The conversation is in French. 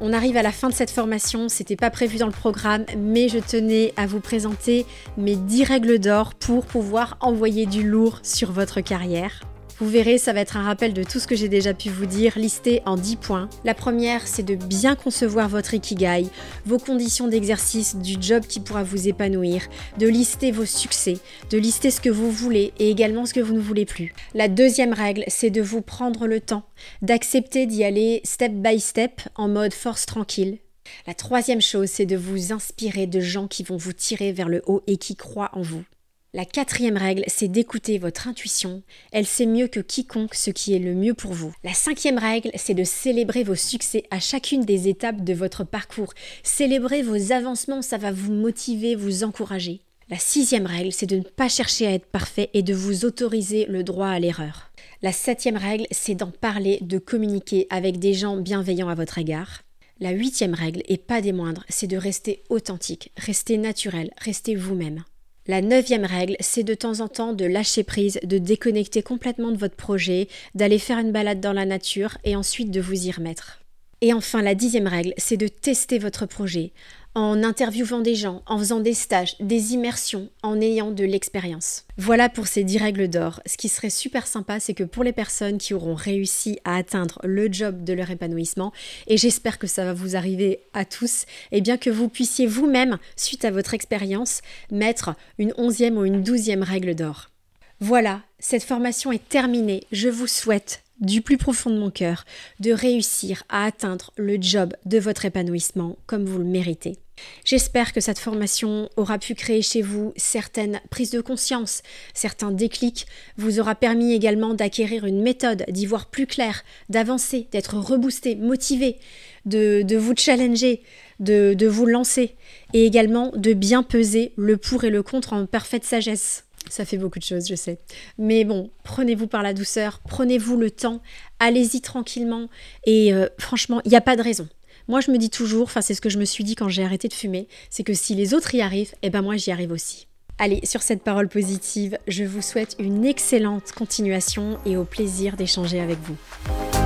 On arrive à la fin de cette formation, c'était pas prévu dans le programme, mais je tenais à vous présenter mes 10 règles d'or pour pouvoir envoyer du lourd sur votre carrière. Vous verrez, ça va être un rappel de tout ce que j'ai déjà pu vous dire, listé en 10 points. La première, c'est de bien concevoir votre ikigai, vos conditions d'exercice, du job qui pourra vous épanouir, de lister vos succès, de lister ce que vous voulez et également ce que vous ne voulez plus. La deuxième règle, c'est de vous prendre le temps, d'accepter d'y aller step by step en mode force tranquille. La troisième chose, c'est de vous inspirer de gens qui vont vous tirer vers le haut et qui croient en vous. La quatrième règle, c'est d'écouter votre intuition. Elle sait mieux que quiconque ce qui est le mieux pour vous. La cinquième règle, c'est de célébrer vos succès à chacune des étapes de votre parcours. Célébrer vos avancements, ça va vous motiver, vous encourager. La sixième règle, c'est de ne pas chercher à être parfait et de vous autoriser le droit à l'erreur. La septième règle, c'est d'en parler, de communiquer avec des gens bienveillants à votre égard. La huitième règle, et pas des moindres, c'est de rester authentique, rester naturel, rester vous-même. La neuvième règle, c'est de temps en temps de lâcher prise, de déconnecter complètement de votre projet, d'aller faire une balade dans la nature et ensuite de vous y remettre. Et enfin, la 10e règle, c'est de tester votre projet en interviewant des gens, en faisant des stages, des immersions, en ayant de l'expérience. Voilà pour ces 10 règles d'or. Ce qui serait super sympa, c'est que pour les personnes qui auront réussi à atteindre le job de leur épanouissement, et j'espère que ça va vous arriver à tous, et bien que vous puissiez vous-même, suite à votre expérience, mettre une 11e ou une 12e règle d'or. Voilà, cette formation est terminée. Je vous souhaite du plus profond de mon cœur, de réussir à atteindre le job de votre épanouissement comme vous le méritez. J'espère que cette formation aura pu créer chez vous certaines prises de conscience, certains déclics, vous aura permis également d'acquérir une méthode, d'y voir plus clair, d'avancer, d'être reboosté, motivé, de vous challenger, de vous lancer et également de bien peser le pour et le contre en parfaite sagesse. Ça fait beaucoup de choses, je sais. Mais bon, prenez-vous par la douceur, prenez-vous le temps, allez-y tranquillement et franchement, il n'y a pas de raison. Moi, je me dis toujours, c'est ce que je me suis dit quand j'ai arrêté de fumer, c'est que si les autres y arrivent, moi j'y arrive aussi. Allez, sur cette parole positive, je vous souhaite une excellente continuation et au plaisir d'échanger avec vous.